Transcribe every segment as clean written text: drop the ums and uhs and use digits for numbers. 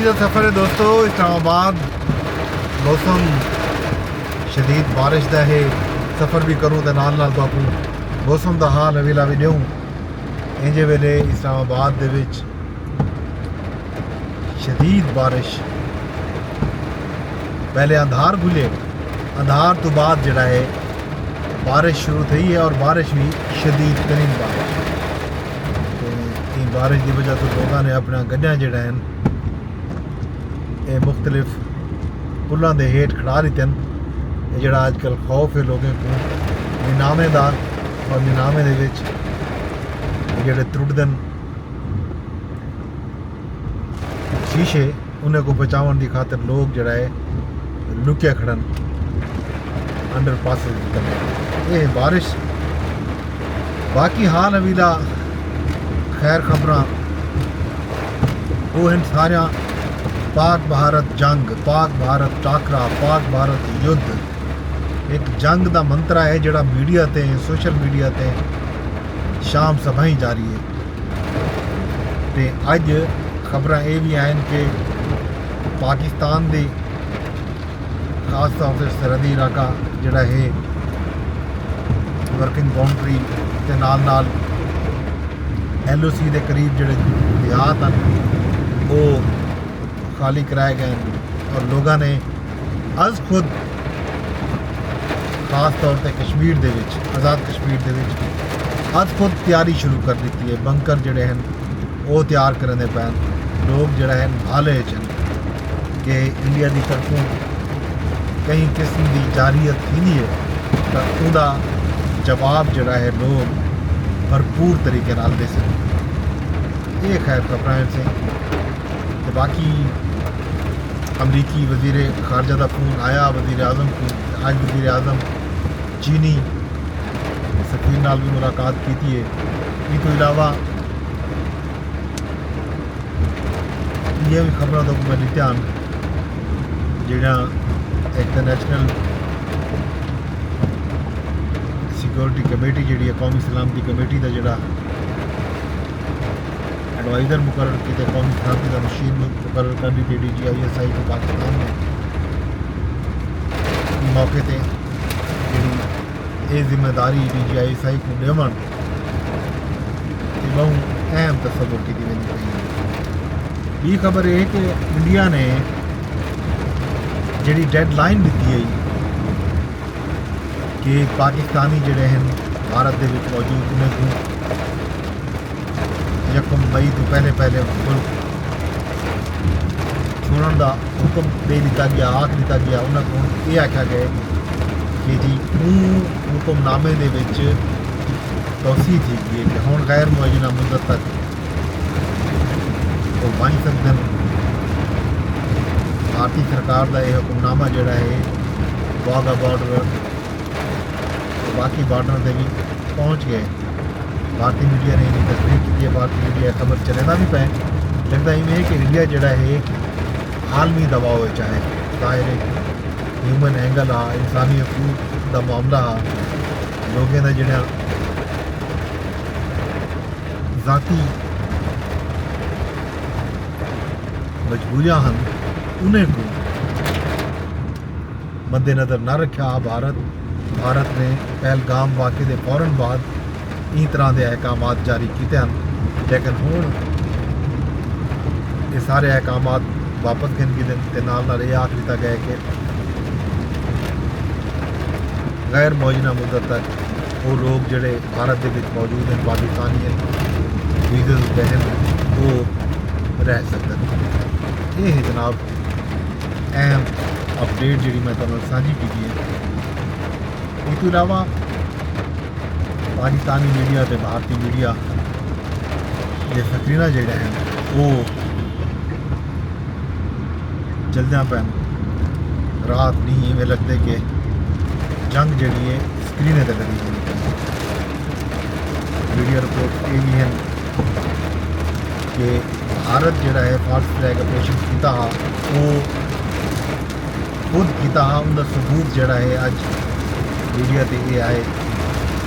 जो सफ़र है दोस्तों इस्लामाबाद मौसम शदीद बारिश का है सफ़र भी करूँ तो नाल नाल बापू मौसम का हाल अवेला भी दूँ इंजे वेले इस्लामाबाद दे विच शदीद बारिश पहले अंधार खुले अंधार तो बाद जड़ा है बारिश शुरू थी है और बारिश भी शदीद तरीन बारिश तो बारिश की वजह तो लोगों ने अपना गड्डियां जड़ा हैं ये मुख्तलिफ पुलों के हेठ खड़ा दिते हैं ये जड़ा अजकल खौफ है लोगों को नीनामे का और नीनामे दे विच जेड़े त्रुटदन शीशे उन्हें को बचावन की खातर लोग जड़ा है लुके खड़न अंडर पास ये बारिश बाकी हाल अवीला खैर खबरां वो इन सारिया पाक भारत जंग पाक भारत टाकरा पाक भारत युद्ध एक जंग का मंत्रा है जोड़ा मीडिया ते सोशल मीडिया ते शाम सभाई जारी है ते अज खबरां ये भी आन कि पाकिस्तान दे खास तौर से सरहदी इलाका जोड़ा है वर्किंग बाउंड्री के नाल LOC के करीब जोड़े देहात हैं वो खाली कराए गए और लोगों ने अज खुद खास तौर पर कश्मीर दे विच आज़ाद कश्मीर दे विच अज खुद तैयारी शुरू कर दी है बंकर जोड़े हैं वो तैयार करने पैन लोग जोड़ा है भाले चन कि इंडिया की तरफों कई किस्म की जारियत थी है तो उसका जवाब जोड़ा है लोग भरपूर तरीके नाल दे सकें ये खैर खबर से तो बाकी अमरीकी वज़ीर खारजा का फोन आया वज़ीर आज़म को आज वज़ीर आज़म चीनी सफीर नाल भी मुलाकात की है इस तो इलावा ये भी खबर तो मैं ध्यान जोड़ा एक तो नेशनल सिक्योरिटी कमेटी जी कौमी सलामती कमेटी का जोड़ा एडवाइज़र मुकर किए कौमी सलामती का मशीन मुकर कर दी थी DGISI को पाकिस्तान में मौके पर जी जिम्मेदारी DGISI को देवन बहुत अहम तस्वुर की वेंदी ये खबर है कि इंडिया ने जी डेडलाइन दी है कि पाकिस्तानी जोड़े हैं भारत के मौजूद उन्हें को 1 मई तो पहले मुल्क छोड़ने का हुक्म दे दिता गया आख दिता गया उन्होंने ये आख्या गया कि जी हुक्मनामे के तोसी थी गई कि हुण गैर मुअय्यना मुद्दत तक वो बन सकते हैं भारतीय सरकार का यह हुक्मनामा जोड़ा है वाघा बॉर्डर बाकी बॉर्डर से भी पहुँच गए भारतीय मीडिया ने इन्हें तस्वीर की है भारतीय मीडिया खबर चलेना भी पे लगता इवें कि इंडिया जोड़ा है आलमी दबाव चाहे जाहिर ह्यूमन एंगल आ इंसानी हकूक का मामला आ लोगों का जोड़ा ज़ाती मजबूरियां हैं उन्हें को मद्देनज़र न रखा भारत ने पहलगाम वाक़े के फौरन बाद इस तरह के अहकाम जारी किए हैं लेकिन हुण ये सारे अहकाम वापस गिनगी के नाल ये आख दिता गया कि गैर मुअय्यना मुद्दत तक वो लोग जोड़े भारत के मौजूद हैं पाकिस्तानी हैं वीज़े पे हैं वो रह सकते हैं ये है जनाब अहम अपडेट जी मैं तुहानू साझी की है इस तो इलावा पाकिस्तानी मीडिया तो भारतीय मीडिया के स्क्रीना जोड़े हैं वो चलद्या पैन रात नहीं इवें लगते कि जंग जी है स्क्रीने पर लगी मीडिया रिपोर्ट ये भी हैं कि भारत जोड़ा है फॉल्स फ्लैग ऑपरेशन किया वो खुद किया उनका सबूत जोड़ा है अज मीडिया से ये आए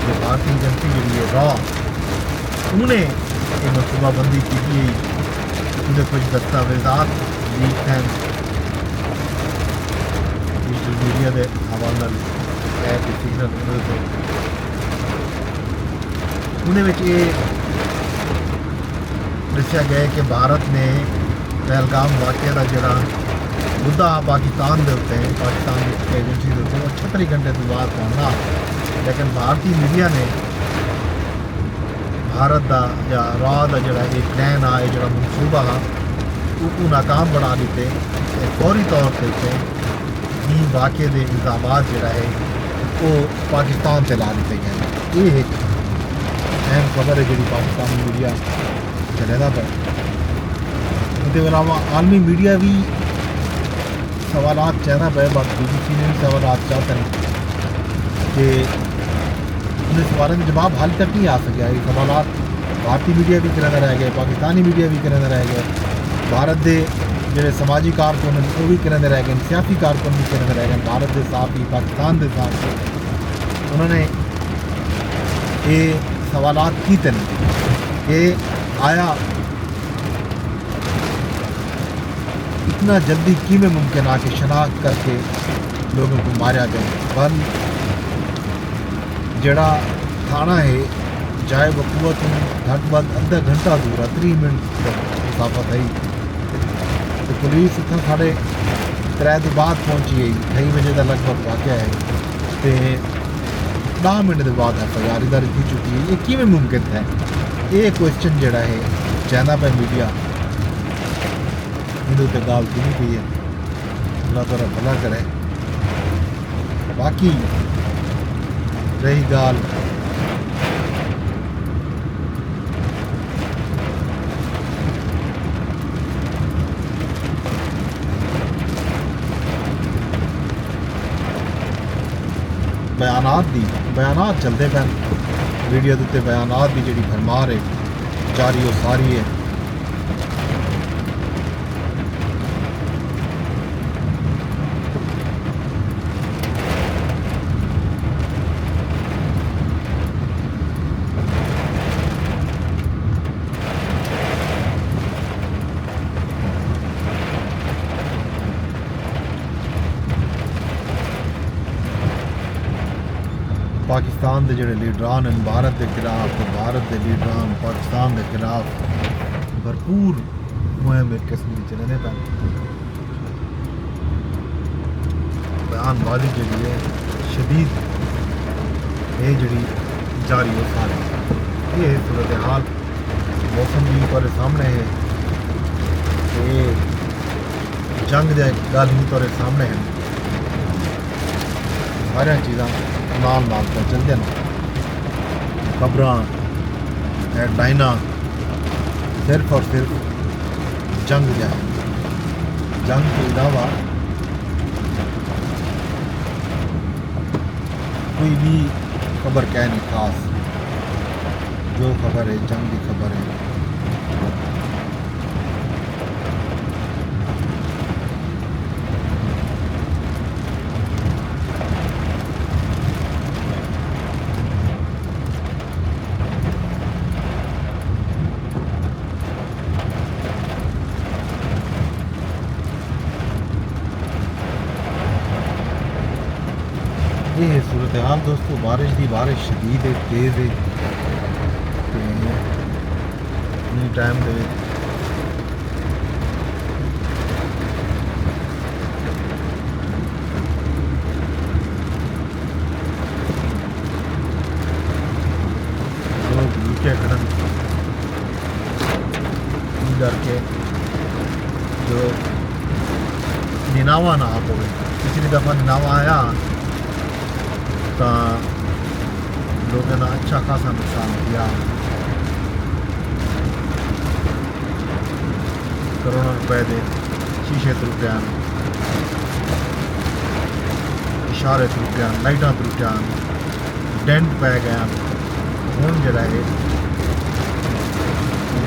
कि भारतीय एजेंसी जी है रॉ उन्हें ये मनसूबाबंदी की उन्हें कुछ दस्तावेजात लीक हैं डिजिटल मीडिया के हवाले नाल सिग्नल उन्हें ये दस्या गया कि भारत ने पहलगाम वाक़े का जोड़ा मुद्दा पाकिस्तान के उत्ते पाकिस्तान की एजेंसी के उत्ते 36 घंटे तो बाद पहुँचना, लेकिन भारतीय मीडिया ने भारत का या राह का जोड़ा एक प्लान आ जो मनसूबा हा उसको नाकाम बना दिते। फौरी तौर पर ई वाक़े के इल्ज़ाम जोड़ा है वो पाकिस्तान से ला दिते गए। ये एक अहम खबर है जी पाकिस्तानी मीडिया चलेगा पे। उसके अलावा आलमी मीडिया भी सवाल चाहता पे, बाकी BBC ने भी सवाल चाहते हैं कि उन्हें सवालों के जवाब हाल तक नहीं आ सके। ये सवाल भारतीय मीडिया भी करते रह गए, पाकिस्तानी मीडिया भी करते रह गए, भारत के जोड़े समाजी कारकुन वो भी करते रह गए, सियासी कारकुन भी करते रह गए, भारत के साथ ही पाकिस्तान के साथ उन्होंने ये सवाल किए कि आया इतना जल्दी किमें मुमकिन आ कि शनाख्त करके लोगों को मारा जाए। बल जड़ा थाना है जाए वकूत घट बद अद्धा घंटा दूर 30 मिनट मुसाफत है, तो पुलिस इतना साढ़े 3 के बाद पहुँची गई। 2:30 बजे का लगभग वाक़या है, तो 10 मिनट के बाद FIR दर्ज की चुकी है। ये किमें मुमकिन है? ये क्वेश्चन जड़ा है चाहता पे मीडिया इधर उत्ते गाल की पई है। अल्लाह ताला भला करे। बाकी रही गाल बयानात चलते पैन मीडिया के उत्ते बयानात की जी भरमार है जारी वो सारी है। पाकिस्तान के जोड़े लीडरान हैं भारत के खिलाफ, तो भारत के लीडरान पाकिस्तान के खिलाफ भरपूर मुहिम एक किस्म की चलने पे बयानबाजी जी है शदीद ये जी जारी हो सारे। ये सूरत हाल मौसम भी तुरे सामने है, ये जंग के गल भी तुरे सामने है। सारिया चीज़ा नाल नाल तो चलते हैं खबर हेडलाइना सिर्फ और सिर्फ जंग जाए, जंग के अलावा कोई भी खबर क्या नहीं खास। जो खबर है जंग की खबर है। ये है सूरत हाल दोस्तों। बारिश शदीद है, तेज़ है। टाइम दे खड़न करके जो निनावा ना आप हो। पिछली दफ़ा निनावा आया तो लोगों ने अच्छा खासा नुकसान किया, करोड़ों रुपए के शीशे त्रुटिया, इशारे त्रुटिया, लाइटा त्रुटिया, डेंट पै गया। हुण जिहड़ा है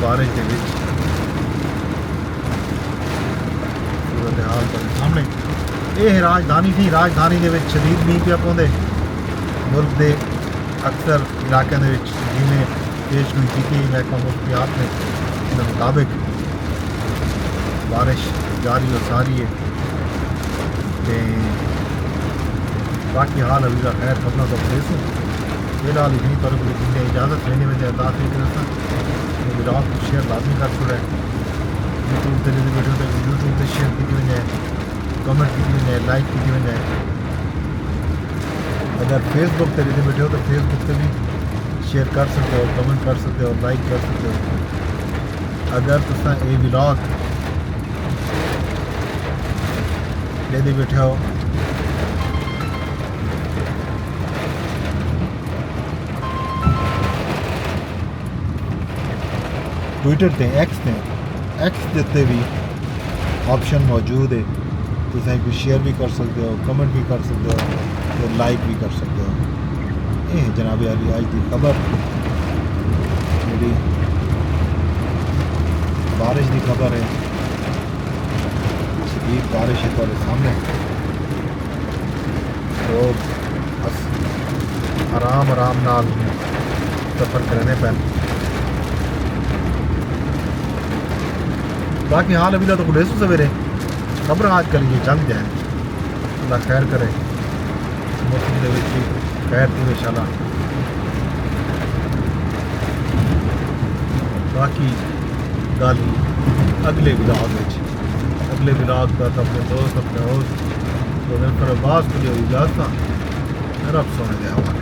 बारिश के विच सूरत हाल तुहाडे सामने। ये राजधानी थी, राजधानी के विच शदीद मींह पिया पौंदे। मुल्क के अक्सर इलाकों के जिमें पेशगोई की महकमा मुफ्तियात ने इस मुताबिक बारिश जारी और सारी है ते बाकी हाल अभी का खैर खबरों तो प्लेस फिलहाल इतनी पर जिन्हें इजाज़त लेने में अरदास नहीं करता ब्लॉग शेयर लाजमी कर छोड़ा है यूट्यूब से वीडियो तो यूट्यूब से शेयर की वजह है कमेंट की वजह है लाइक की वजह है अगर फेसबुक से वीडियो तो फेसबुक से भी शेयर कर सकते हो कमेंट कर सकते हो लाइक कर सकते हो अगर तुसा ये व्लॉग लेते बैठे हो ट्विटर ते एक्स के उत्ते भी ऑप्शन मौजूद है तुसा कोई शेयर भी कर सकते हो कमेंट भी कर सकते हो तो लाइक भी कर सकते हो ये जनाब अली आज की खबर जी बारिश की खबर है शदीद बारिश है तुम्हारे सामने तो बस आराम नाल सफ़र करने पैन बाकी हाल अभी तो कुछ सवेरे खबर आज कल ये चल जाए अल्लाह खैर करे मौसम के खैर थी इंशाल्लाह बाकी गल अगले विलाग का अपने दोस्त अपने होस्ट तो मैं पर आवाज़ को जो इजाज़त रब सोने दे